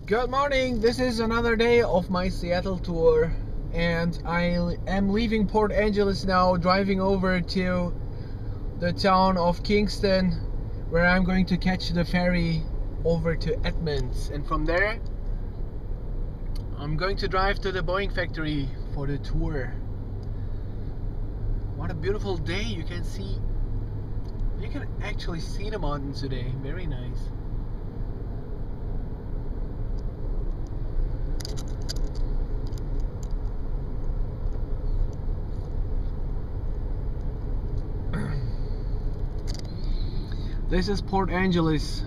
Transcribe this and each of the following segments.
Good morning, this is another day of my Seattle tour and I am leaving Port Angeles now, driving over to the town of Kingston where I'm going to catch the ferry over to Edmonds, and from there I'm going to drive to the Boeing factory for the tour. What a beautiful day. You can actually see the mountains today. Very nice. This is Port Angeles.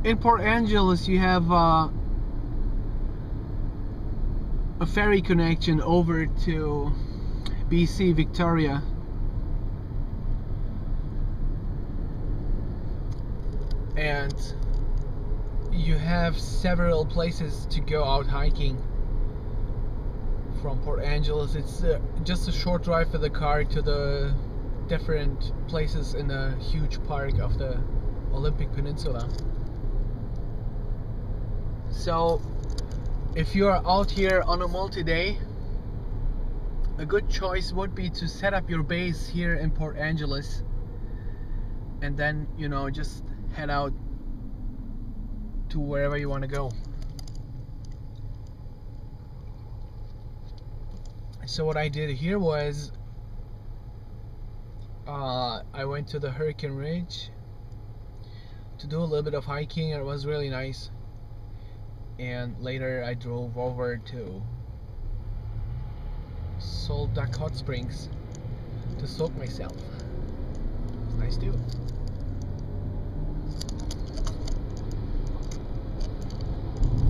In Port Angeles you have a ferry connection over to BC, Victoria. And you have several places to go out hiking from Port Angeles. It's just a short drive for the car to the different places in a huge park of the Olympic Peninsula. So if you are out here on a multi-day, a good choice would be to set up your base here in Port Angeles and then, you know, just head out to wherever you want to go. So what I did here was I went to the Hurricane Ridge to do a little bit of hiking, and it was really nice. And later I drove over to Salt Duck Hot Springs to soak myself. It's nice too.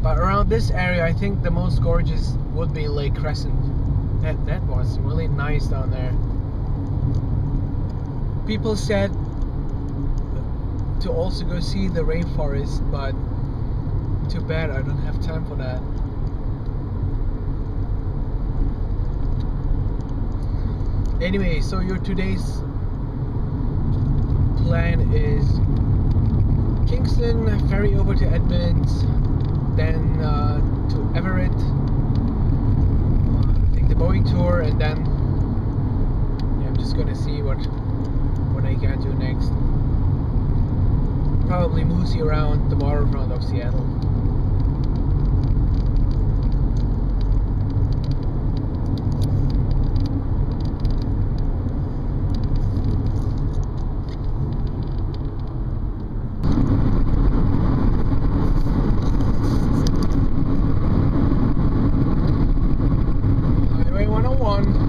But around this area I think the most gorgeous would be Lake Crescent. That was really nice down there. People said to also go see the rainforest, but too bad I don't have time for that. Anyway, so your today's plan is Kingston, ferry over to Edmonds, then to Everett, take the Boeing tour, and then yeah, I'm just gonna see what I can do next. Probably mosey around the waterfront of Seattle. Highway 101.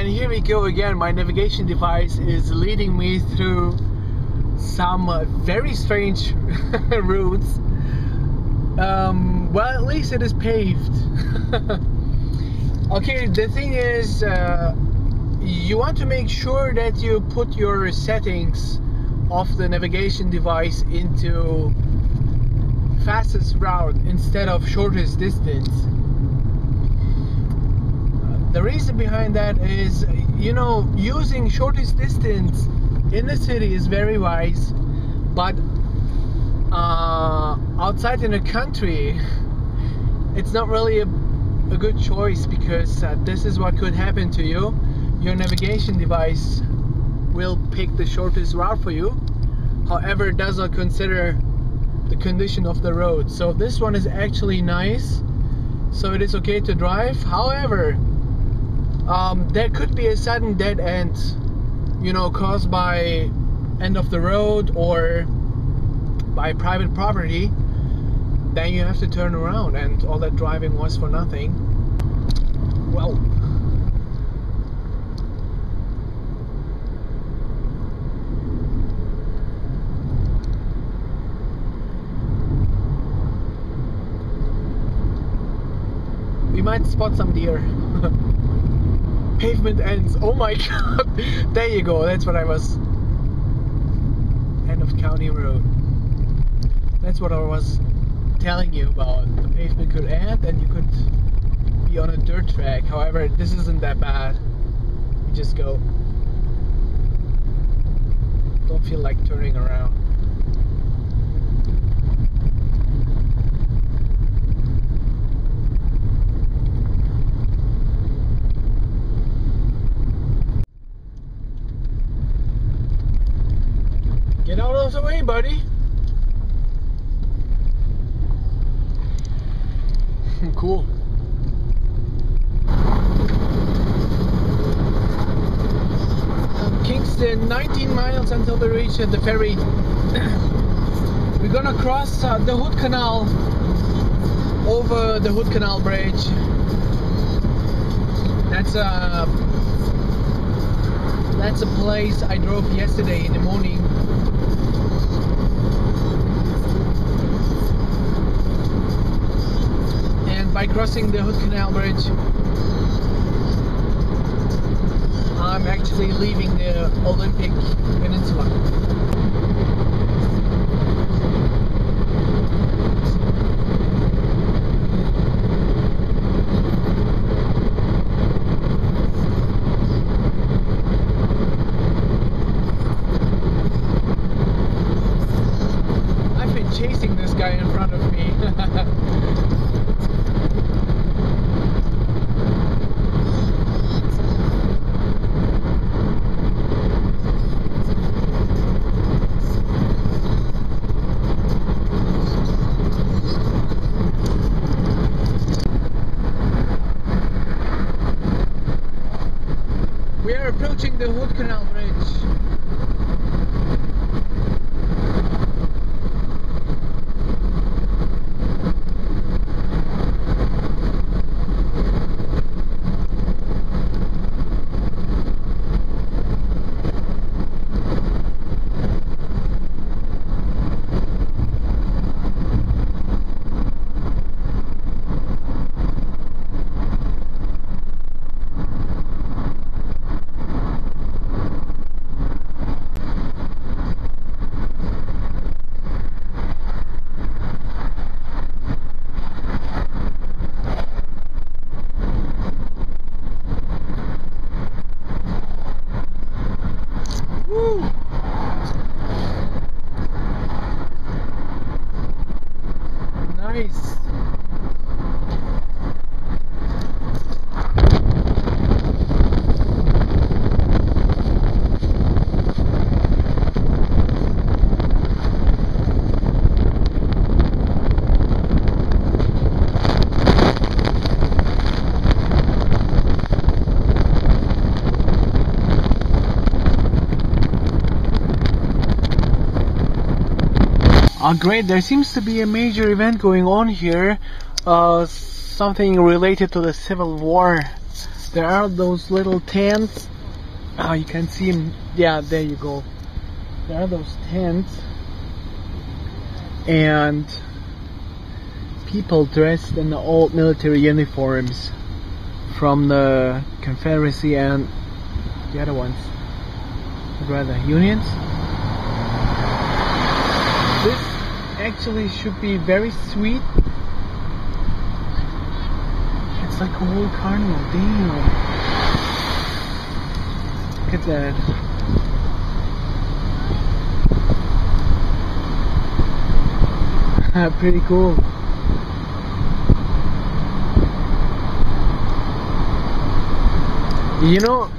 Here we go again. My navigation device is leading me through some very strange routes. Well, at least it is paved. Okay, the thing is, you want to make sure that you put your settings of the navigation device into fastest route instead of shortest distance. The reason behind that is, you know, using shortest distance in the city is very wise, but outside in the country it's not really a good choice, because this is what could happen to you. Your navigation device will pick the shortest route for you, however it does not consider the condition of the road. So this one is actually nice, so it is okay to drive. However, there could be a sudden dead end, you know, caused by end of the road or by private property, then you have to turn around, and all that driving was for nothing. Well, we might spot some deer. Pavement ends. Oh my god. There you go. That's what I was. End of county road. That's what I was telling you about. The pavement could end and you could be on a dirt track. However, this isn't that bad. You just go. Don't feel like turning around. Get out of the way, buddy. Cool. Kingston, 19 miles until we reach the ferry. We're gonna cross the Hood Canal over the Hood Canal Bridge. That's a place I drove yesterday in the morning. And by crossing the Hood Canal Bridge, I'm actually leaving the Olympic Peninsula. I've been chasing this guy in front of me. We are approaching the Hood Canal Bridge. Nice. Oh great, there seems to be a major event going on here, something related to the Civil War. There are those little tents, you can see them, yeah, there you go. There are those tents, and people dressed in the old military uniforms from the Confederacy and the other ones, rather, Unions. This actually should be very sweet. It's like a whole carnival, damn. Look at that. Pretty cool. You know,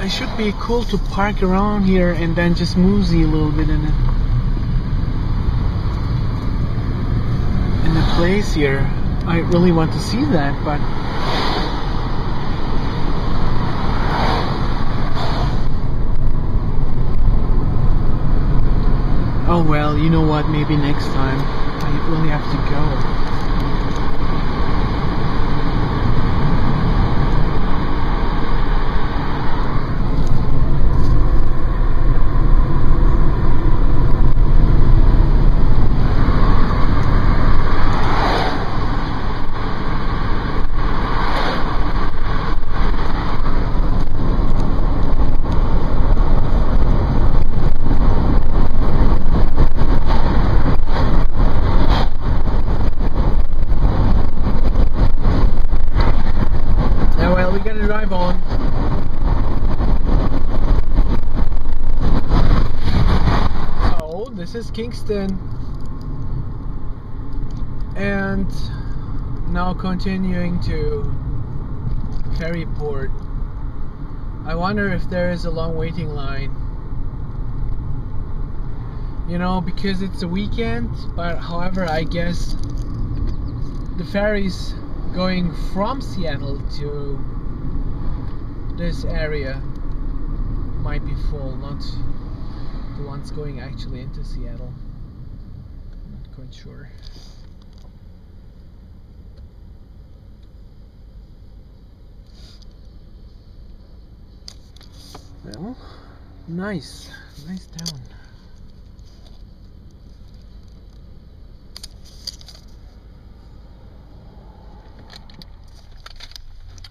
it should be cool to park around here and then just mosey a little bit in it. Place here. I really want to see that, but Oh well, you know what, maybe next time I really have to go. Drive on. So this is Kingston, and now continuing to ferry port. I wonder if there is a long waiting line, you know, because it's a weekend. But however, I guess the ferries going from Seattle to this area might be full, not the ones going actually into Seattle. I'm not quite sure. Well, nice town.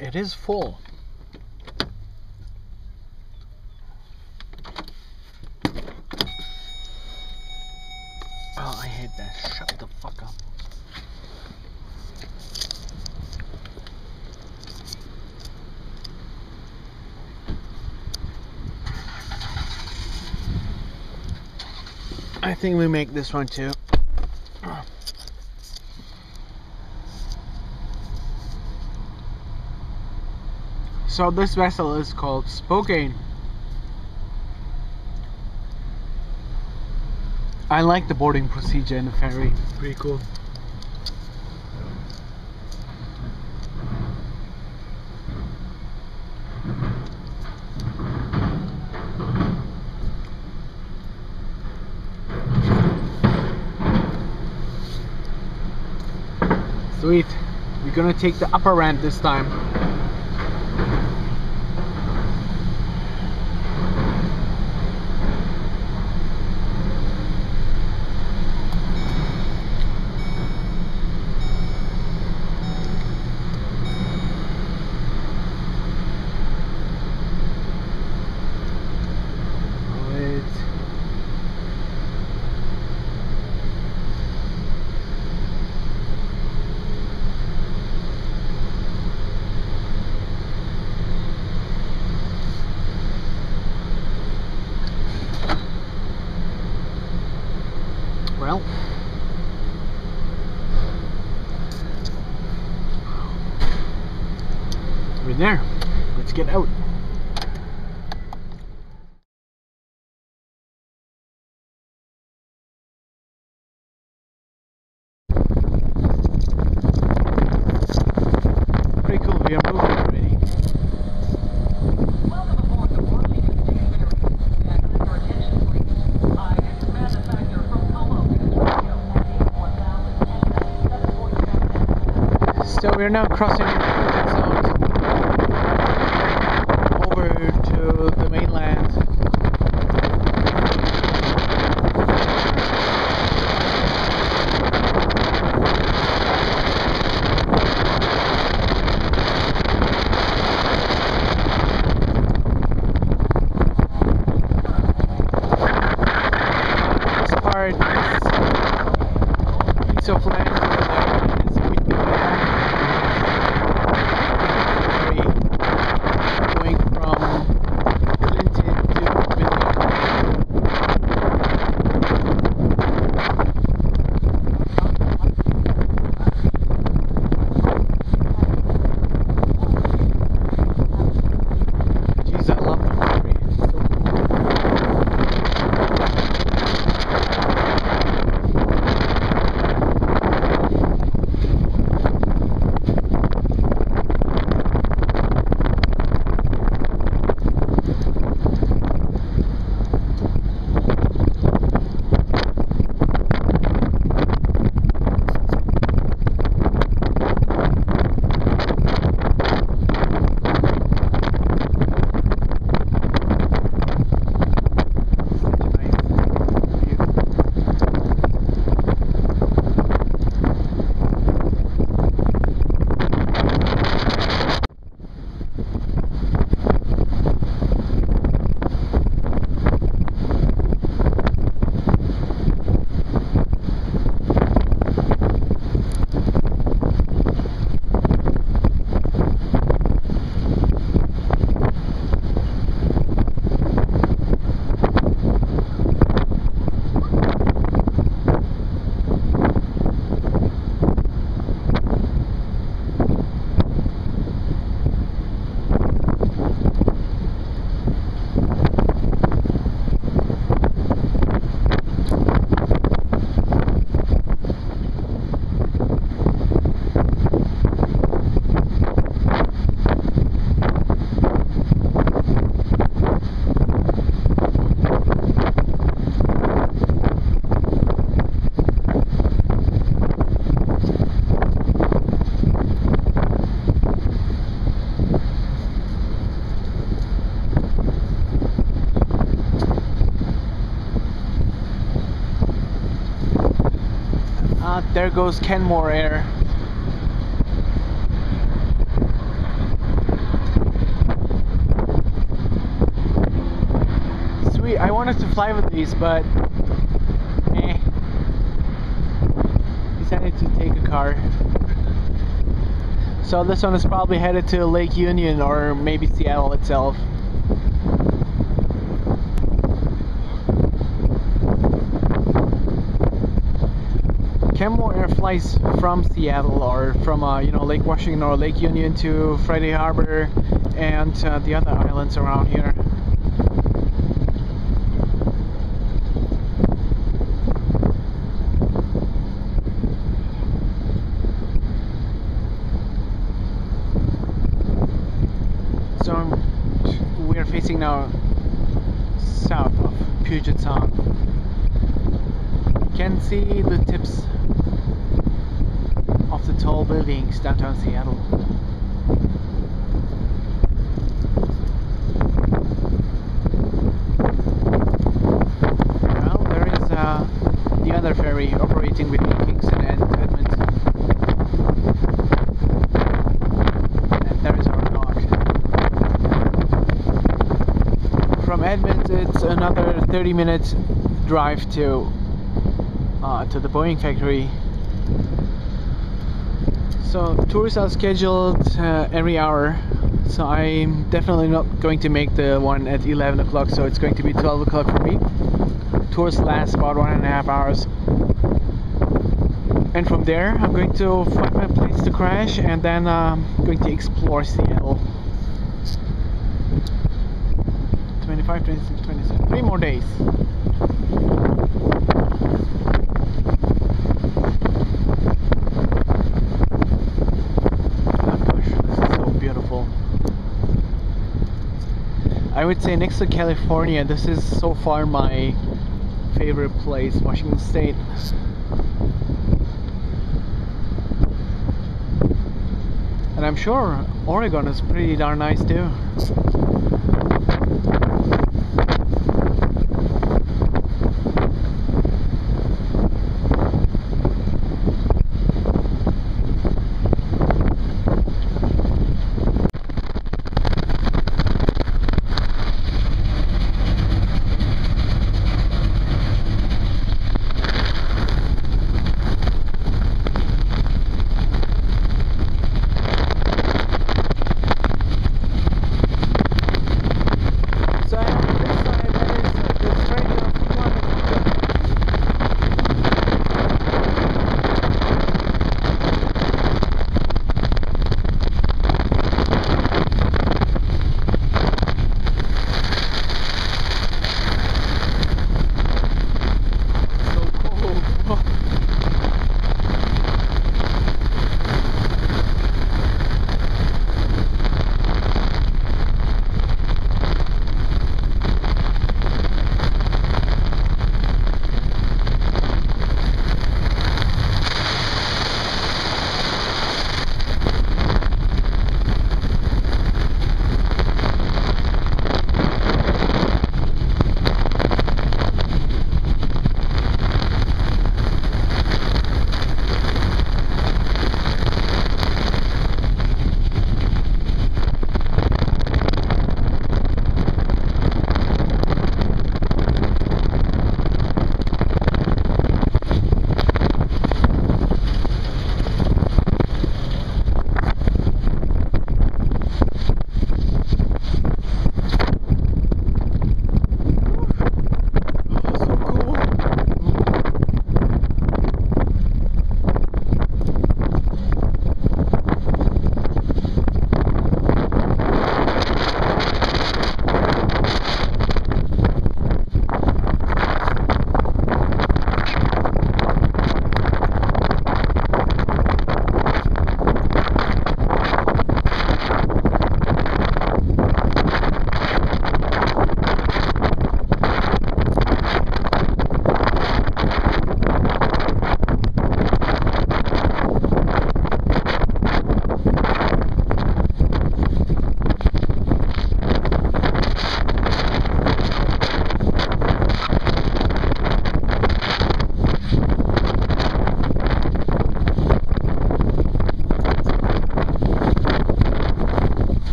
It is full. Oh, I hate that. Shut the fuck up. I think we make this one too. So this vessel is called Spokane. I like the boarding procedure in the ferry. Pretty cool. Sweet. We're gonna take the upper ramp this time. Well, we're there. Let's get out. Pretty cool. We are moving already. Welcome aboard the Washington State Ferry. And for your attention, please. I am the manufacturer from Como News Radio at 81,000 and 97.7. So we're now crossing the zone over to the mainland. This part is piece of land is a big going from Clinton to William. Jeez, I love my ferry. It's so cool. There goes Kenmore Air. Sweet, I wanted to fly with these, but decided to take a car. So this one is probably headed to Lake Union or maybe Seattle itself. Kenmore Air flies from Seattle or from Lake Washington or Lake Union to Friday Harbor and the other islands around here. So we are facing now south of Puget Sound. You can see the tips of the tall buildings downtown Seattle. Well, there is the other ferry operating between Kingston and Edmonds. And there is our dock. From Edmonds it's another 30-minute drive to the Boeing factory. So tours are scheduled every hour, so I'm definitely not going to make the one at 11 o'clock, so it's going to be 12 o'clock for me. Tours last about 1.5 hours. And from there I'm going to find my place to crash, and then going to explore Seattle. 25, 26, 27, 3 more days. I would say next to California, this is so far my favorite place, Washington State. And I'm sure Oregon is pretty darn nice too.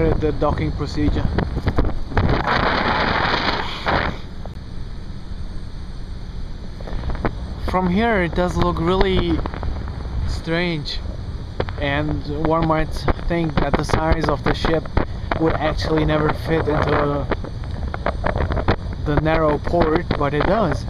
started the docking procedure. From here it does look really strange, and one might think that the size of the ship would actually never fit into the narrow port, but it does.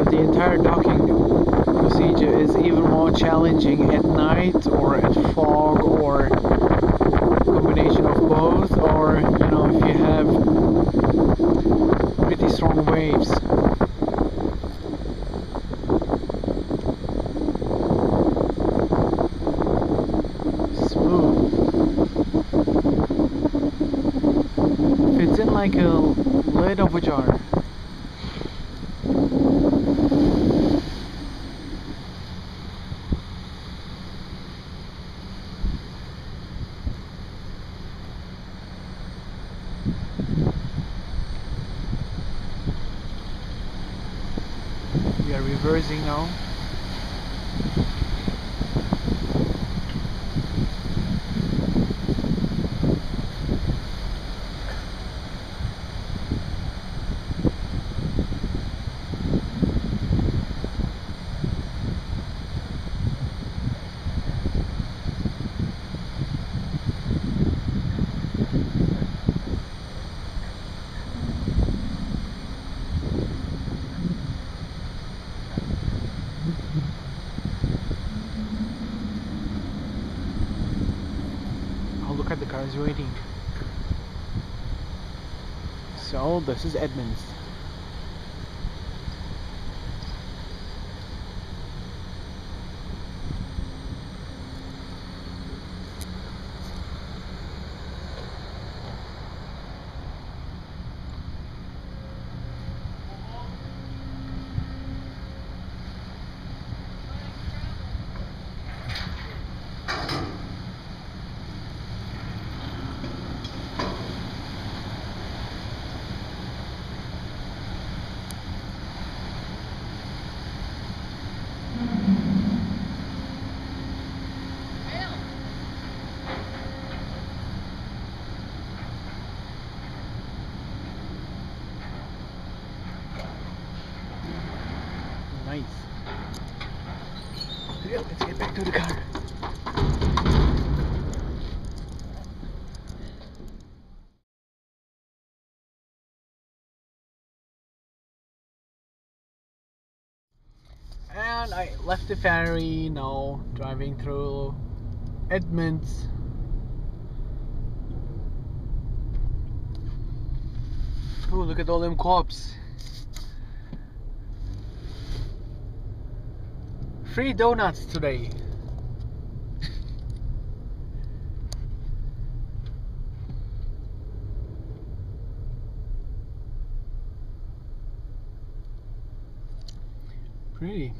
The entire docking procedure is even more challenging at night or at fog, or a combination of both, or you know, if you have pretty strong waves. Smooth. Fits in like a lid of a jar. We are reversing now. Look at the cars waiting. So this is Edmonds. Nice. Yeah, let's get back to the car. And I left the ferry, now driving through Edmonds. Oh, look at all them cops. Free donuts today. Pretty.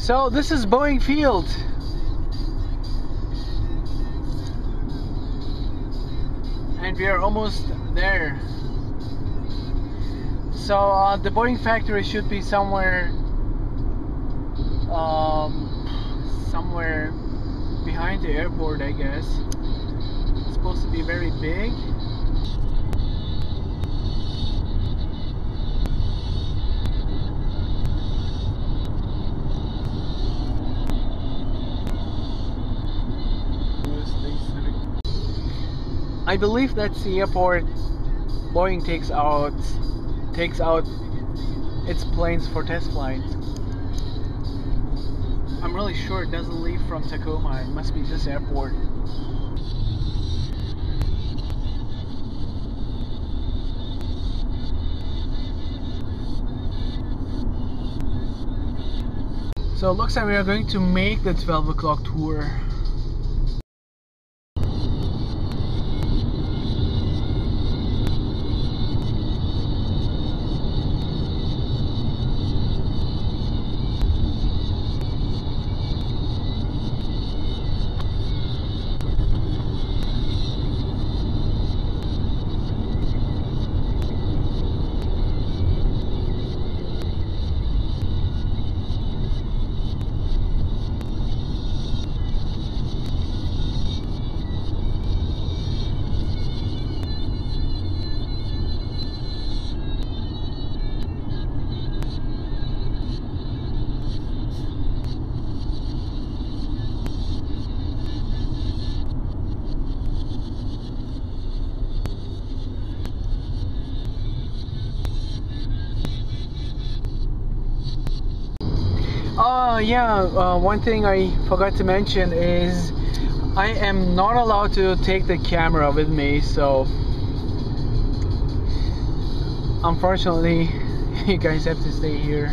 So this is Boeing Field. And we are almost there. So the Boeing factory should be somewhere behind the airport, I guess. It's supposed to be very big. I believe that's the airport Boeing takes out its planes for test flights. I'm really sure it doesn't leave from Tacoma. It must be this airport. So it looks like we are going to make the 12 o'clock tour. One thing I forgot to mention is I am not allowed to take the camera with me, so unfortunately you guys have to stay here.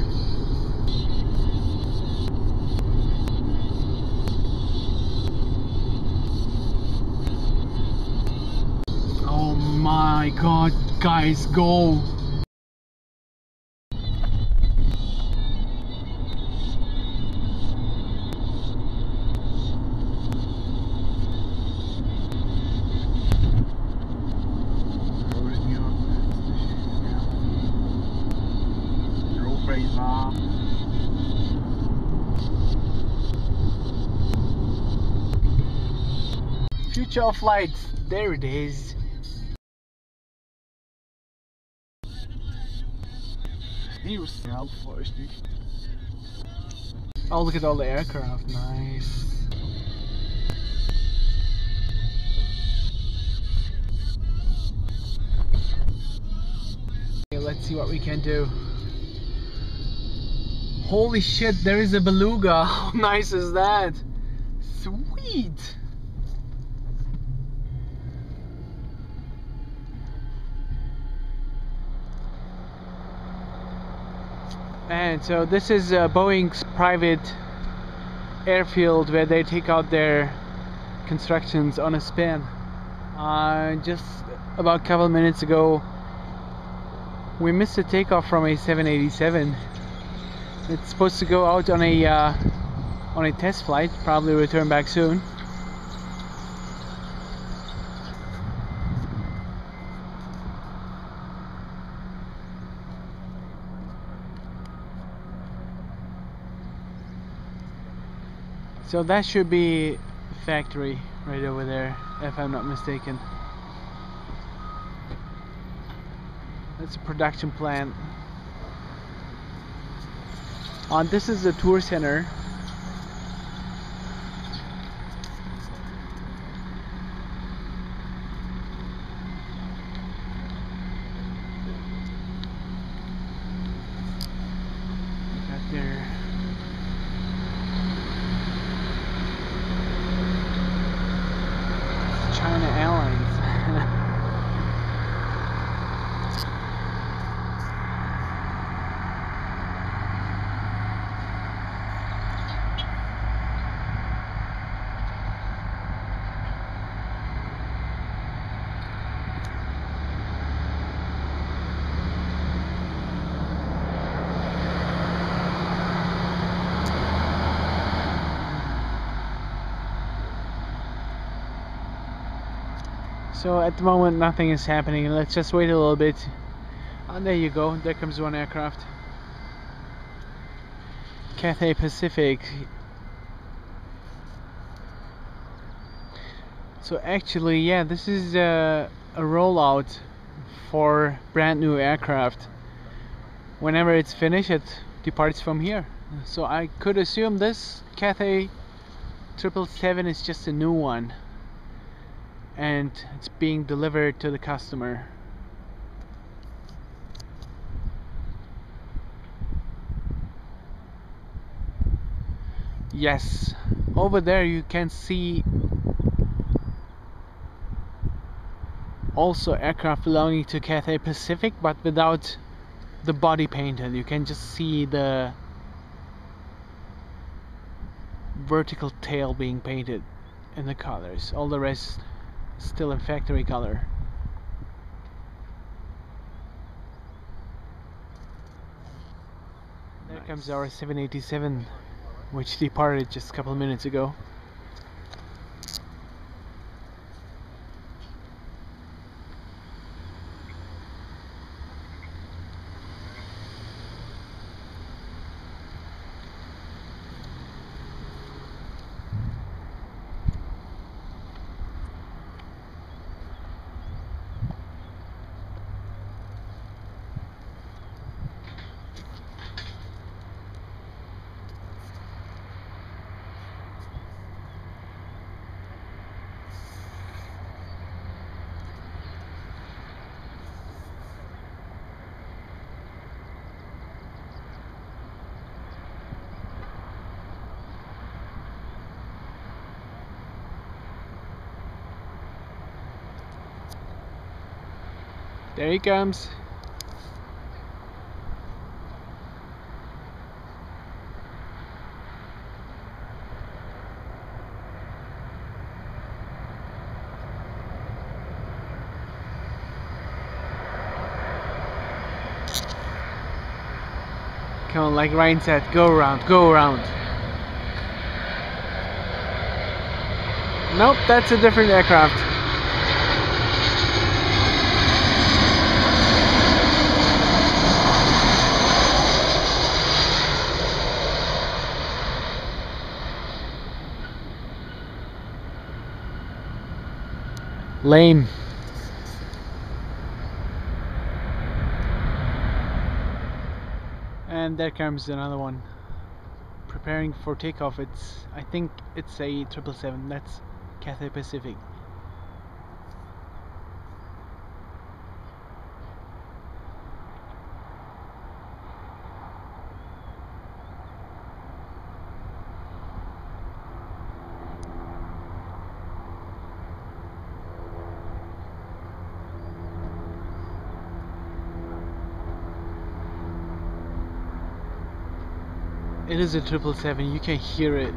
Oh my god, guys, go! Future of light, there it is. Oh, look at all the aircraft, nice. Okay, let's see what we can do. Holy shit, there is a beluga. How nice is that? Sweet. And so this is Boeing's private airfield where they take out their constructions on a spin. Just about a couple of minutes ago we missed a takeoff from a 787. It's supposed to go out on a test flight, probably return back soon. So that should be factory right over there, if I'm not mistaken. That's a production plant. This is the tour center. Got there. China Airlines. So at the moment nothing is happening. Let's just wait a little bit. And there you go, there comes one aircraft. Cathay Pacific. So actually, yeah, this is a rollout for brand new aircraft. Whenever it's finished, it departs from here. So I could assume this Cathay 777 is just a new one, and it's being delivered to the customer. Yes, over there you can see also aircraft belonging to Cathay Pacific, but without the body painted. You can just see the vertical tail being painted in the colors. All the rest still in factory color. There comes our 787, which departed just a couple of minutes ago. There he comes. Come on, like Ryan said, go around, go around. Nope, that's a different aircraft. Lame. And there comes another one. Preparing for takeoff. I think it's a 777. That's Cathay Pacific. It is a 777, you can hear it.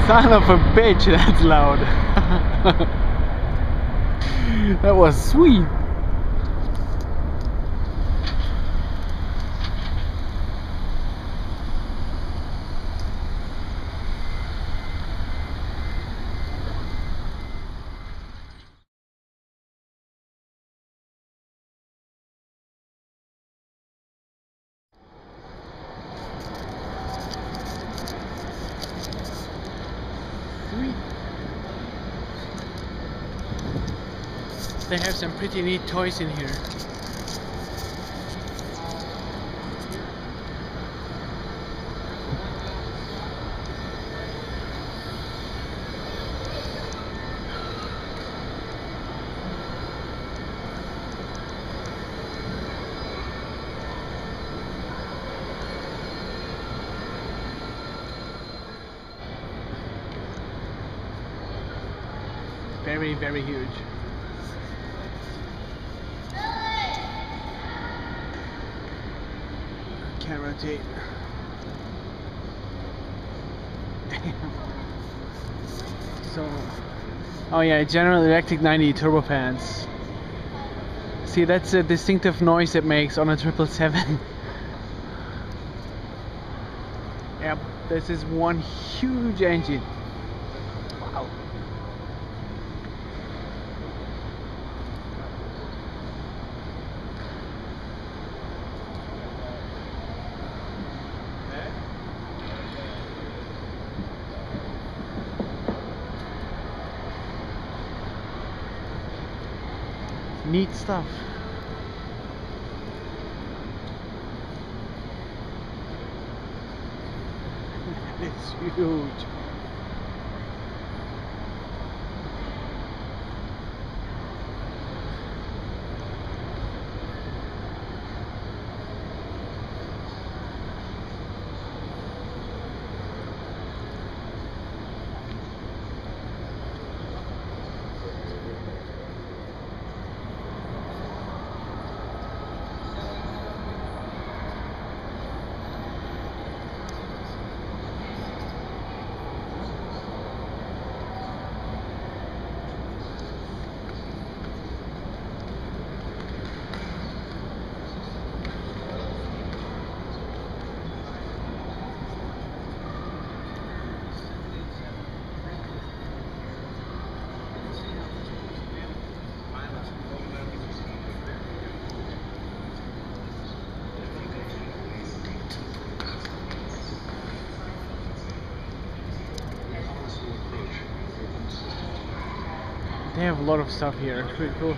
Son of a bitch, that's loud. That was sweet. They have some pretty neat toys in here. very, very huge. Can't rotate. So, oh yeah, General Electric 90 turbofans. See, that's a distinctive noise it makes on a 777. Yep, this is one huge engine. Wow. Neat stuff. It's huge. They have a lot of stuff here. It's pretty cool.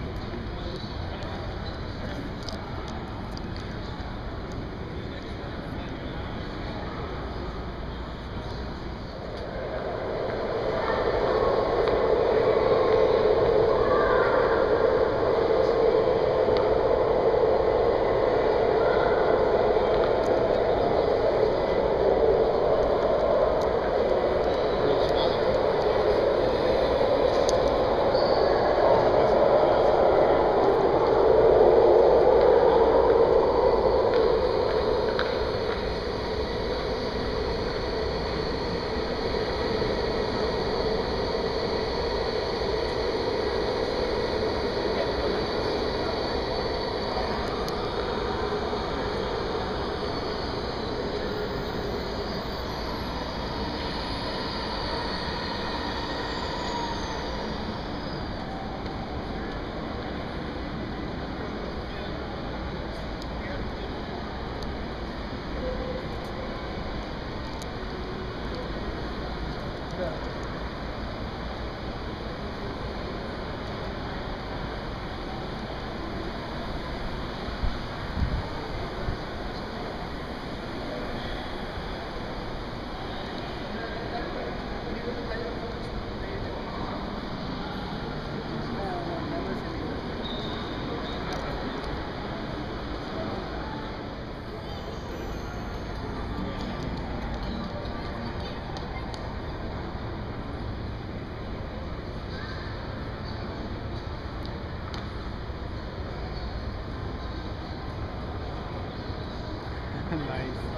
Nice.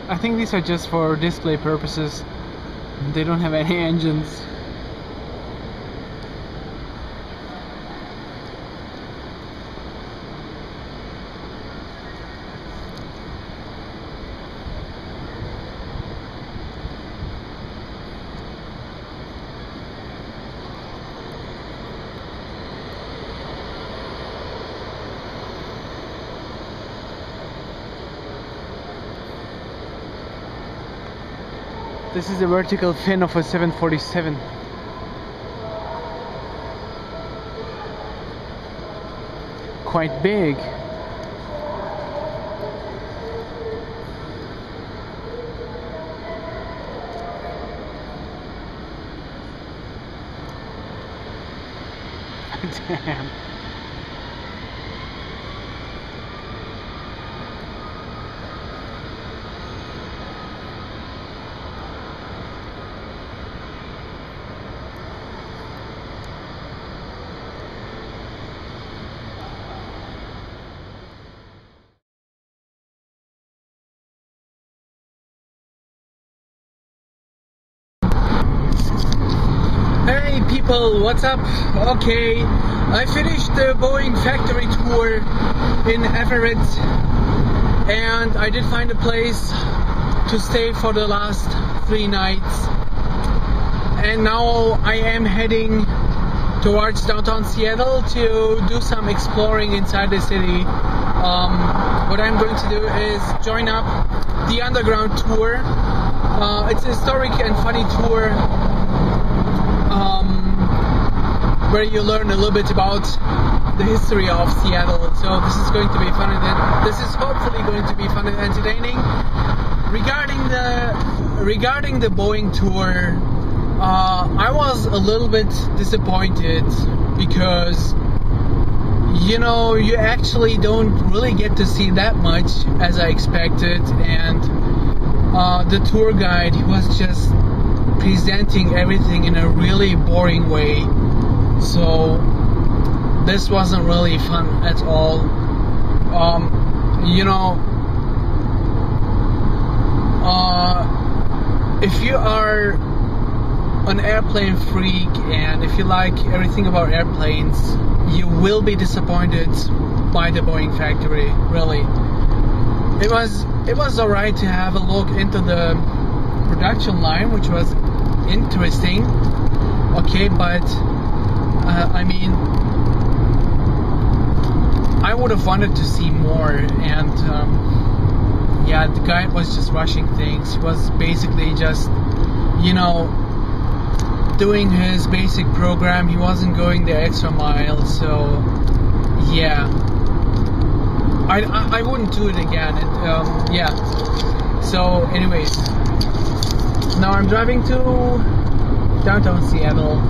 I think these are just for display purposes. They don't have any engines. This is the vertical fin of a 747. Quite big. Damn. Hey people, what's up? Okay, I finished the Boeing factory tour in Everett and I did find a place to stay for the last 3 nights, and now I am heading towards downtown Seattle to do some exploring inside the city. What I'm going to do is join up the underground tour. It's a historic and funny tour where you learn a little bit about the history of Seattle. So this is going to be fun, and this is hopefully going to be fun and entertaining. Regarding the Boeing tour, I was a little bit disappointed because, you know, you actually don't really get to see that much as I expected, and the tour guide, he was just presenting everything in a really boring way. So this wasn't really fun at all. You know, if you are an airplane freak and if you like everything about airplanes, you will be disappointed by the Boeing factory. Really, it was alright to have a look into the production line, which was interesting. Okay, but I mean, I would have wanted to see more, and yeah, the guy was just rushing things. He was basically just, you know, doing his basic program. He wasn't going the extra mile, so yeah, I wouldn't do it again. And yeah, so anyways, now I'm driving to downtown Seattle.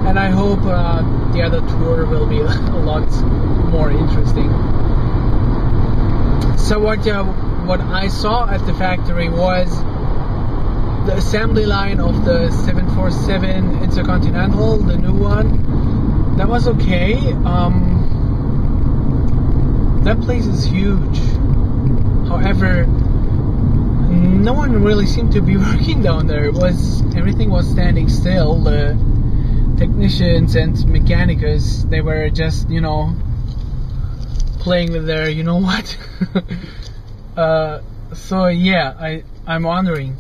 And I hope the other tour will be a lot more interesting. So what I saw at the factory was the assembly line of the 747 Intercontinental, the new one. That was okay. That place is huge. However, no one really seemed to be working down there. Everything was standing still. The technicians and mechanicus, they were just, you know, playing with their, you know what. So yeah, I'm wondering.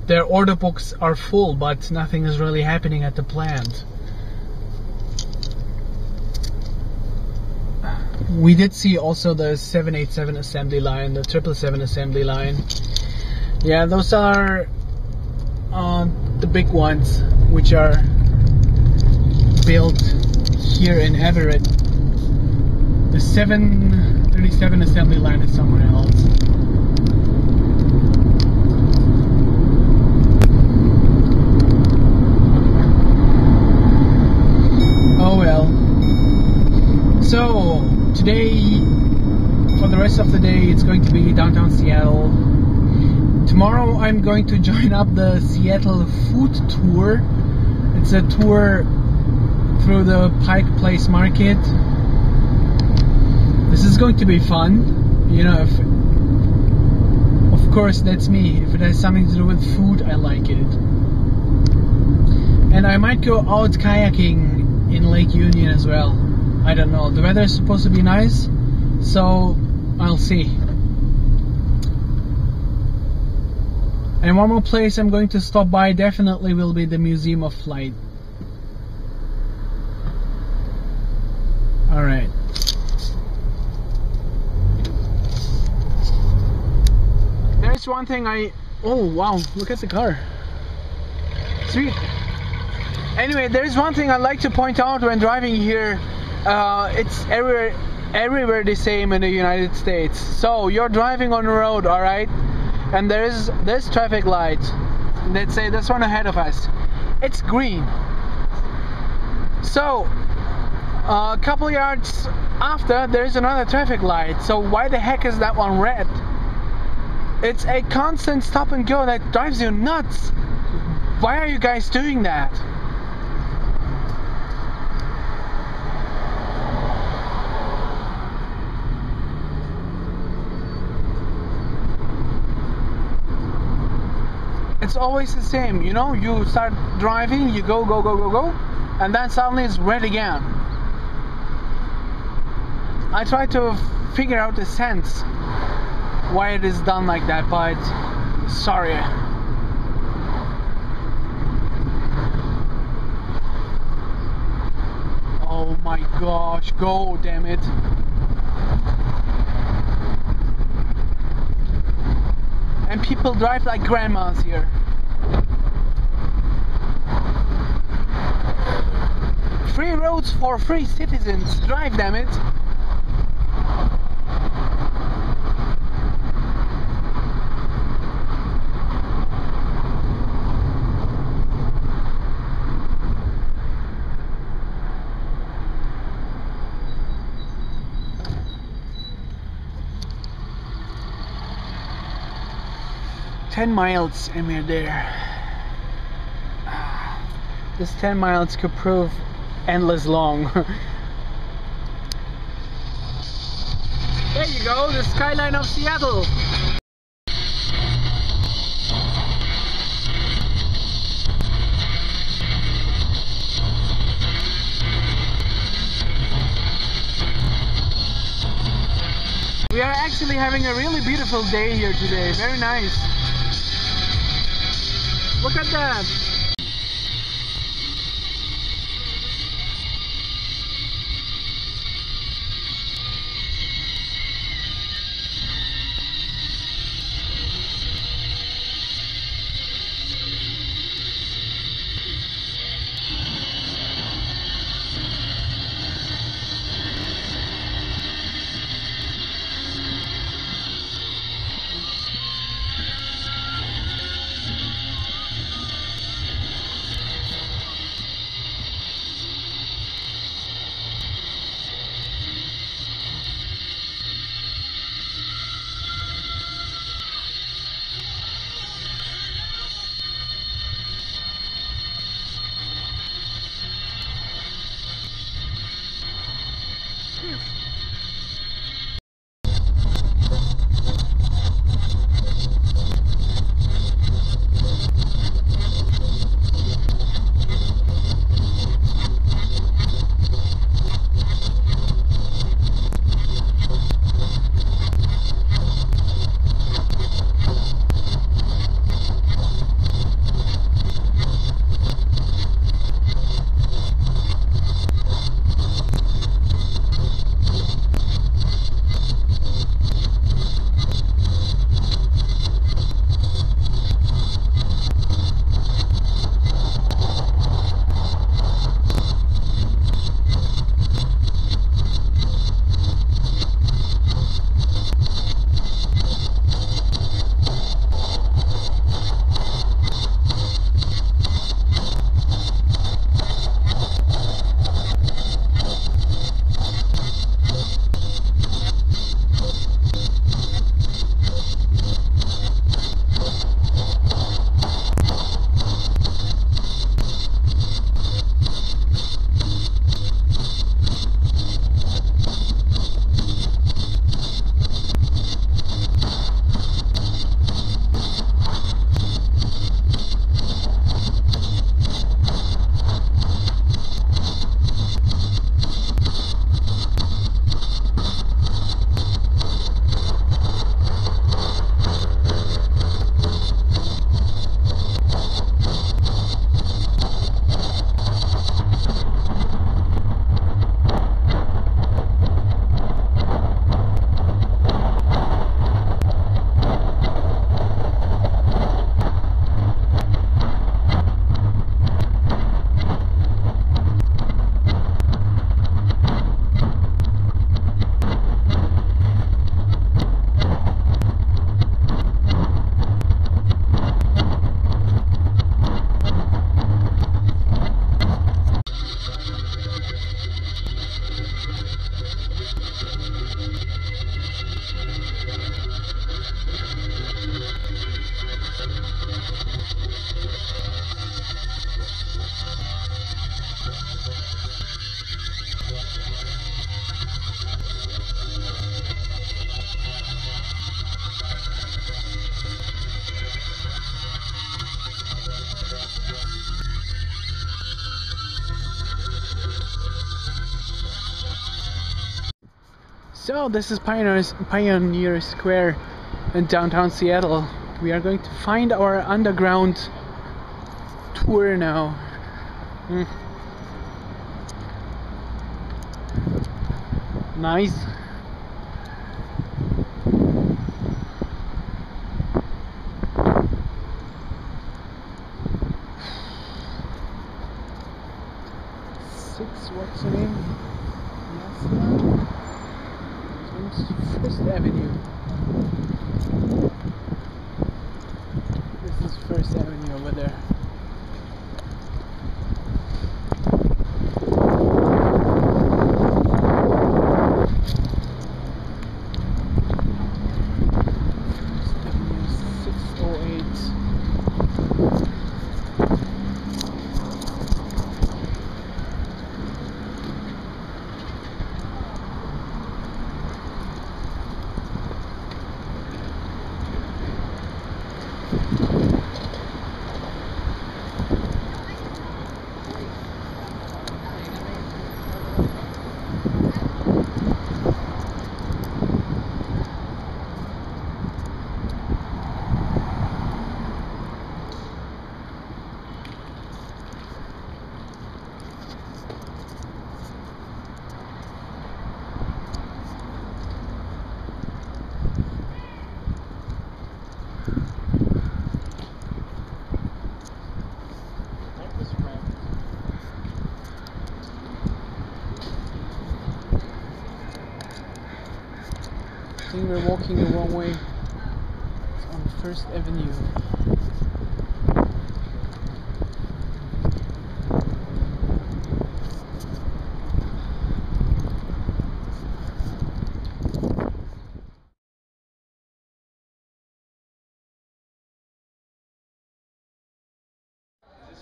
Their order books are full, but nothing is really happening at the plant. We did see also the 787 assembly line, the 777 assembly line. Yeah, those are the big ones, which are built here in Everett. The 737 assembly line is somewhere else. Oh well. So today, for the rest of the day, it's going to be downtown Seattle. Tomorrow I'm going to join up the Seattle food tour. It's a tour through the Pike Place Market. This is going to be fun. You know, of course that's me. If it has something to do with food, I like it. And I might go out kayaking in Lake Union as well. I don't know. The weather is supposed to be nice, so I'll see. And one more place I'm going to stop by definitely will be the Museum of Flight. Alright. There's one thing oh wow, look at the car. Sweet. Anyway, there's one thing I like to point out when driving here. It's everywhere the same in the United States. So you're driving on the road, all right, and there's this traffic light. Let's say this one ahead of us. It's green. So a couple yards after, there's another traffic light. So why the heck is that one red? It's a constant stop and go that drives you nuts. Why are you guys doing that? It's always the same, you know, you start driving, you go, and then suddenly it's red again. I try to figure out the sense why it is done like that, but sorry. Oh my gosh, go, damn it. And people drive like grandmas here. Free roads for free citizens. Drive, damn it. "10 miles and we're there." This 10 miles could prove endless long. There you go, the skyline of Seattle. We are actually having a really beautiful day here today. Very nice. Look at that. So this is Pioneer Square in downtown Seattle. We are going to find our underground tour now. Nice. What's the name? First Avenue. This is First Avenue over there. I think we're walking the wrong way. It's on First Avenue.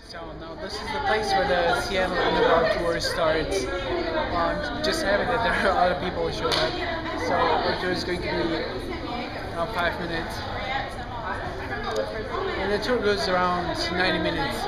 So now this is the place where the Seattle Underground tour starts. Just having that there are other people showing up. So our tour is going to be around 5 minutes. And the tour goes around 90 minutes.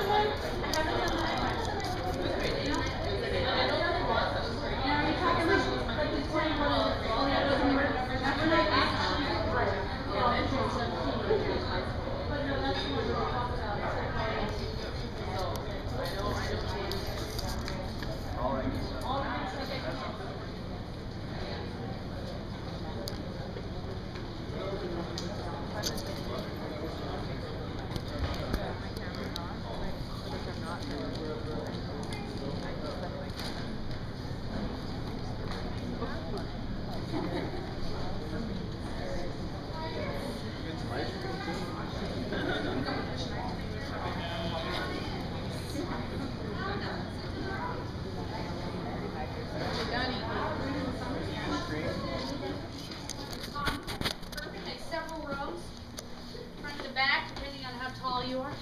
You are?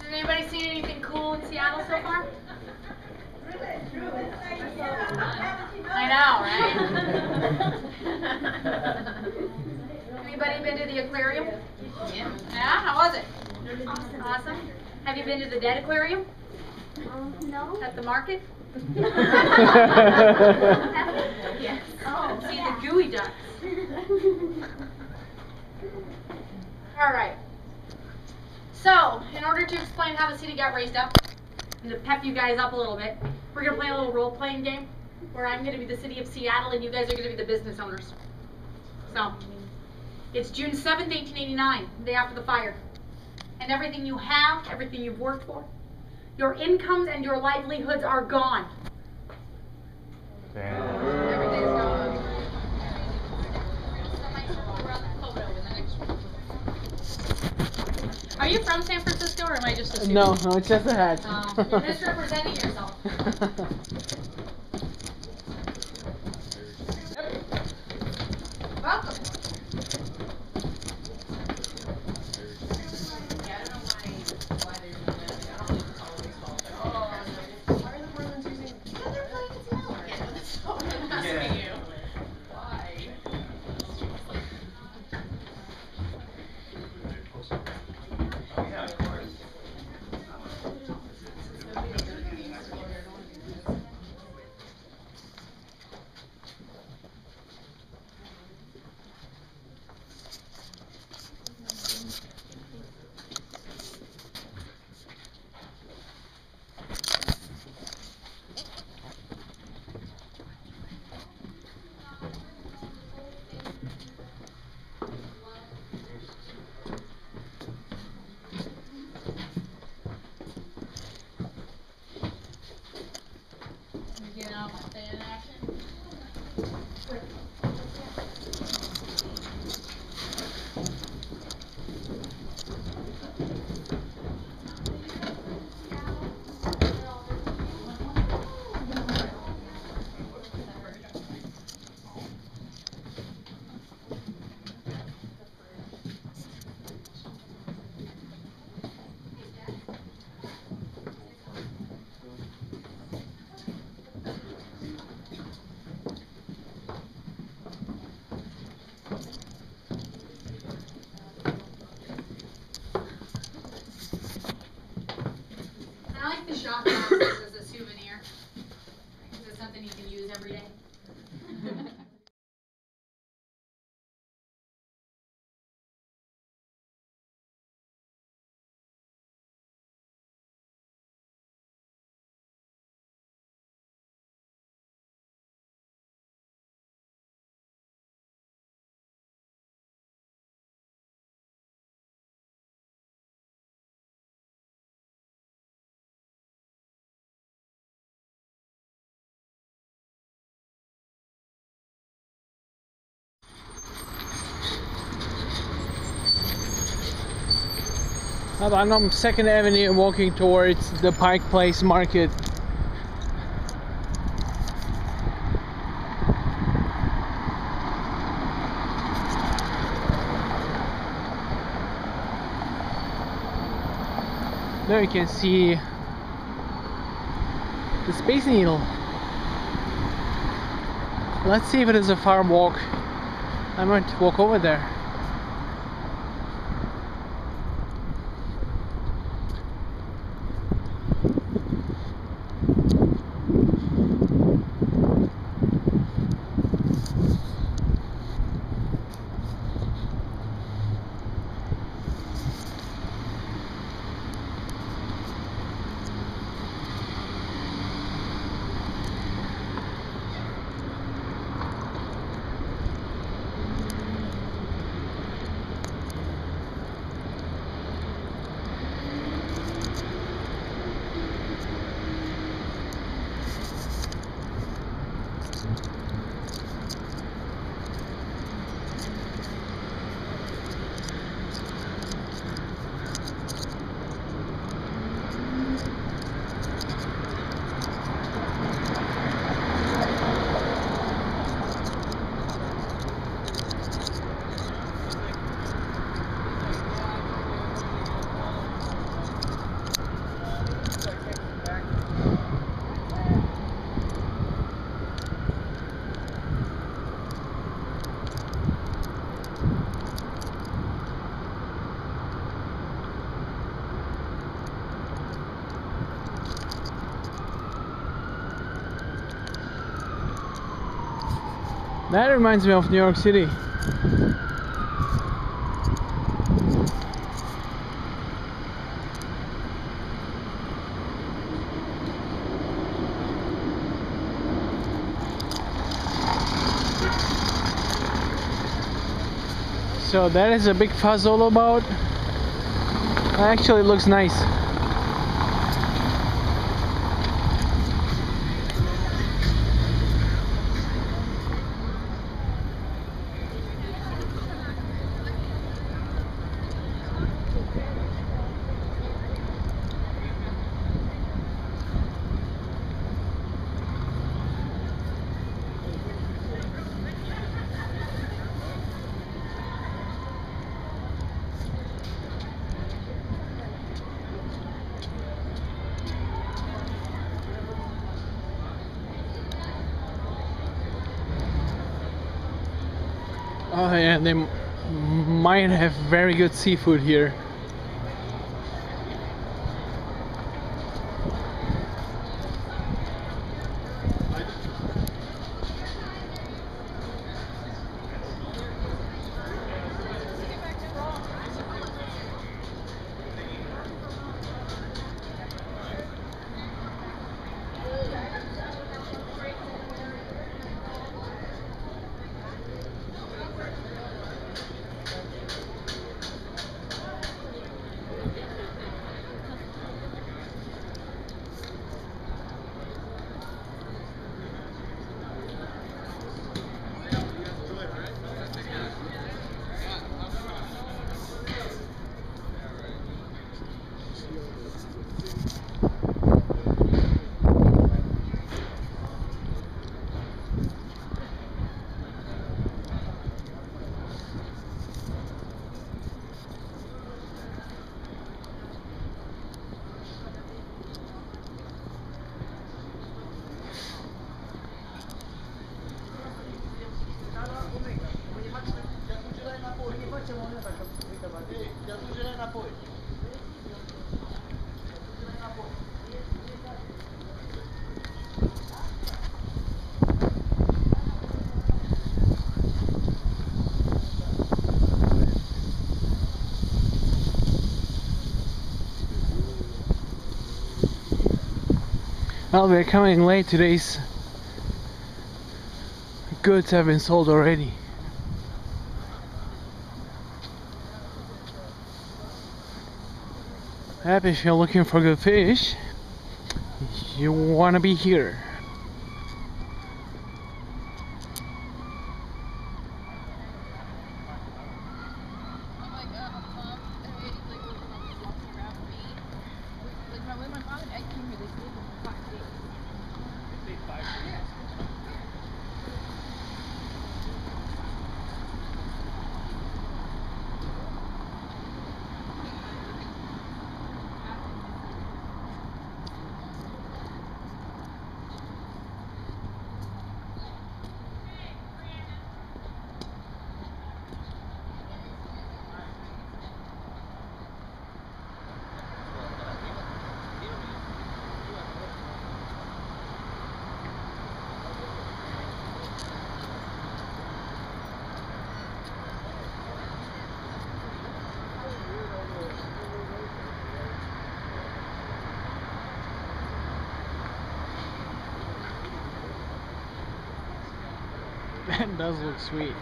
Has anybody seen anything cool in Seattle so far? I know, right? Anybody been to the aquarium? Yeah. Yeah? How was it? Awesome. Have you been to the Dead Aquarium? No. At the market? Yes. Oh, See yeah. the gooey ducks. All right. So, in order to explain how the city got raised up, and to pep you guys up a little bit, we're going to play a little role-playing game where I'm going to be the city of Seattle and you guys are going to be the business owners. So, it's June 7th, 1889, the day after the fire. And everything you have, everything you've worked for, your incomes and your livelihoods are gone. Everything's gone. Are you from San Francisco or am I just assuming? No, it's just a hat. You're misrepresenting yourself. Welcome. like the shot glasses as a souvenir. Because it's something you can use every day. I'm on 2nd Avenue walking towards the Pike Place Market. There you can see the Space Needle. Let's see if it is a far walk. I might walk over there. That reminds me of New York City. So that is a big fuzz all about. Actually, it looks nice. Oh yeah, they might have very good seafood here. Well, we're coming late. Today's goods have been sold already. If you're looking for good fish, you want to be here. That does look sweet.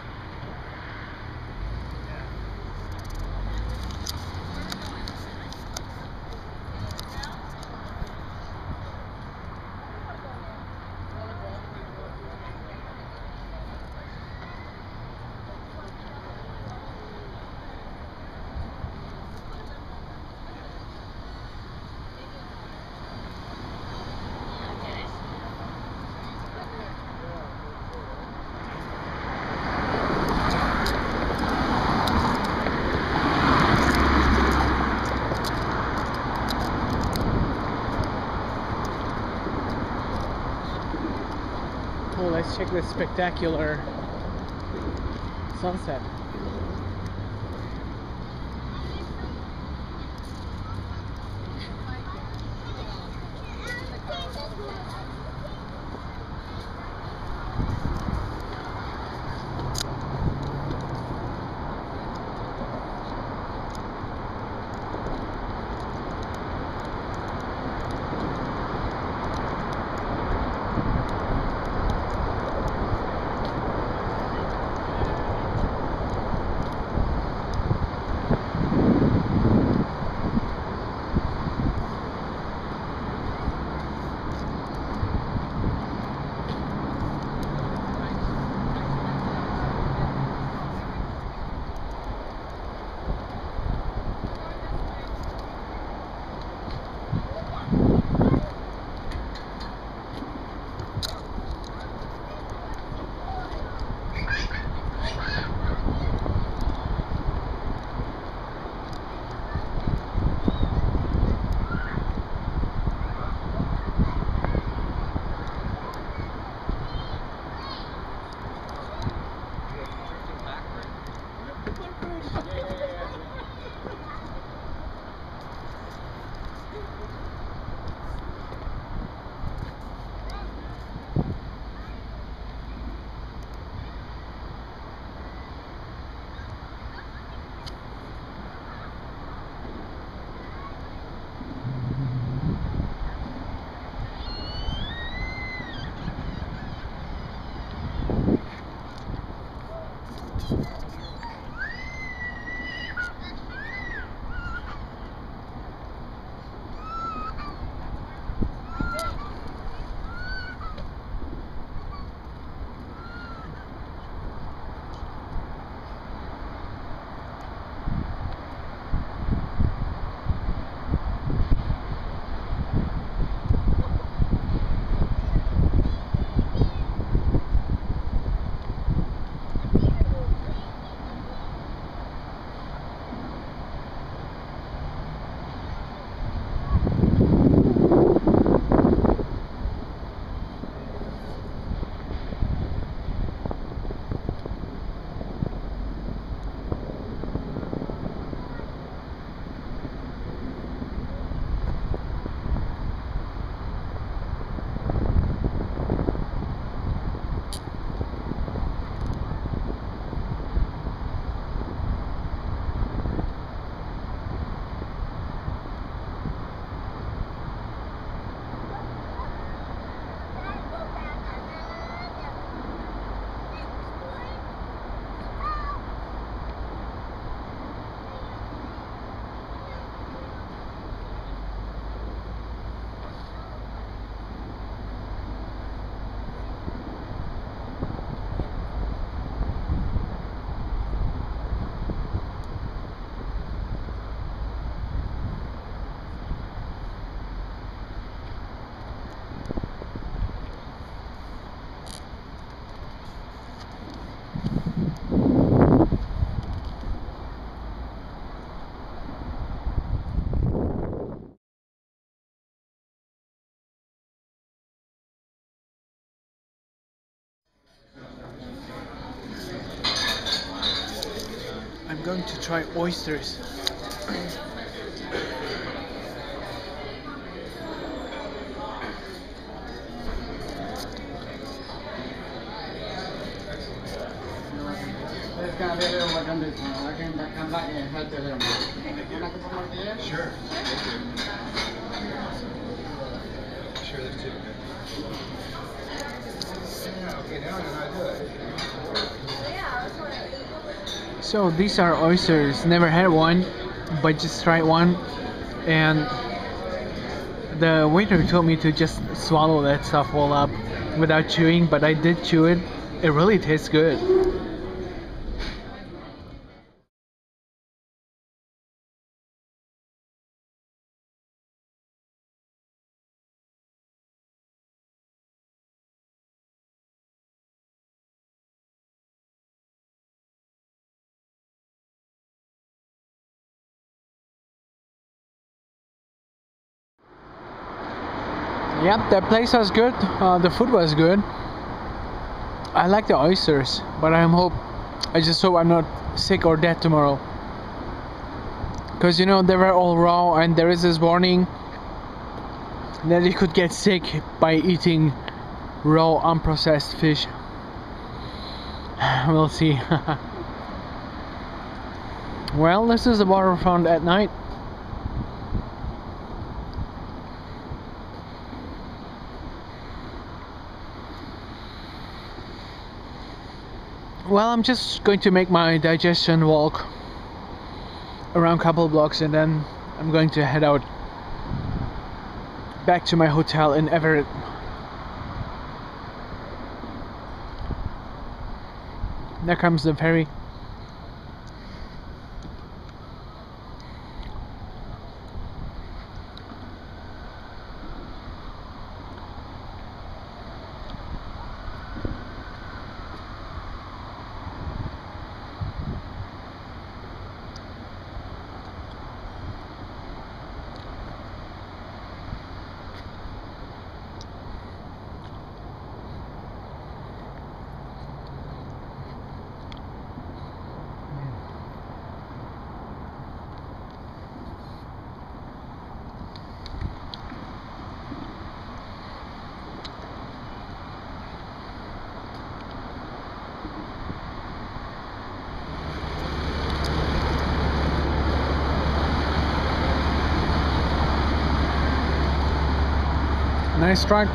Oh, let's check this spectacular sunset. going to try oysters. Sure. Sure, there's two. Yeah, okay, now I know how to do it. So these are oysters. Never had one, but just tried one, and the waiter told me to just swallow that stuff all up without chewing, but I did chew it. It really tastes good. Yep, that place was good. The food was good. I like the oysters, but I just hope I'm not sick or dead tomorrow. Because you know, they were all raw, and there is this warning that you could get sick by eating raw, unprocessed fish. We'll see. Well, this is the waterfront at night. Well, I'm just going to make my digestion walk around a couple blocks, and then I'm going to head out back to my hotel in Everett. There comes the ferry. Nice truck.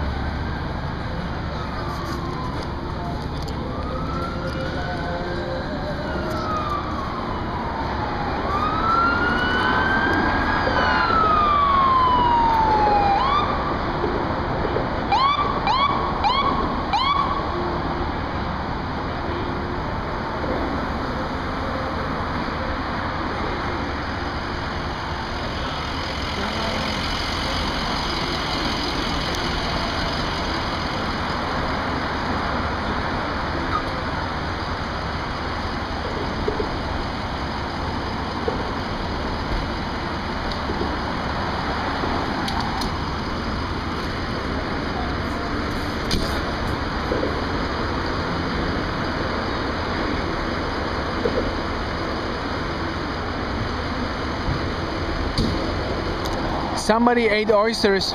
Somebody ate oysters.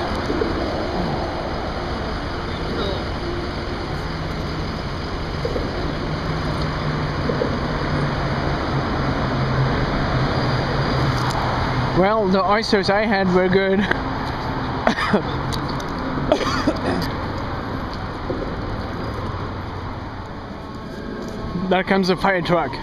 Well, the oysters I had were good. There comes a fire truck.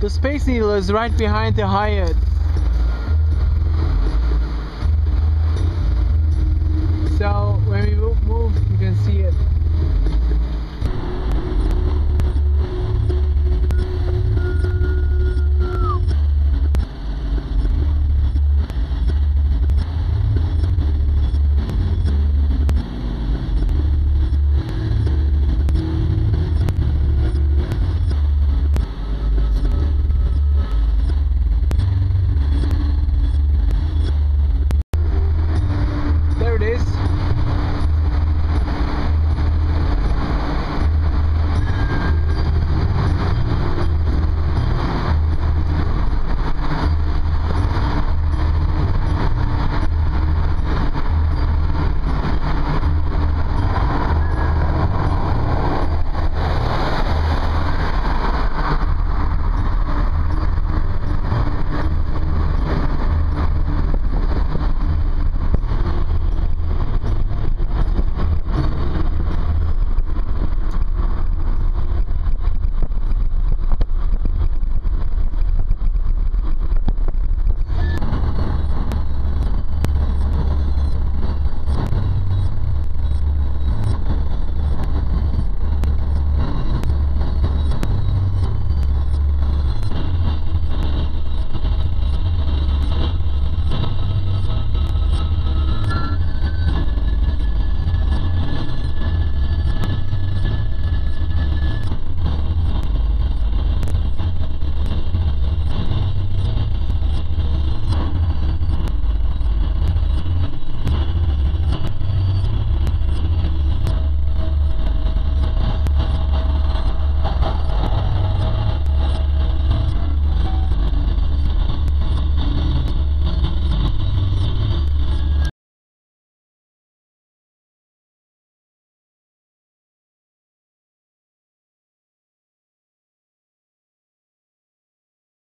The Space Needle is right behind the Hyatt. So when we move, you can see it.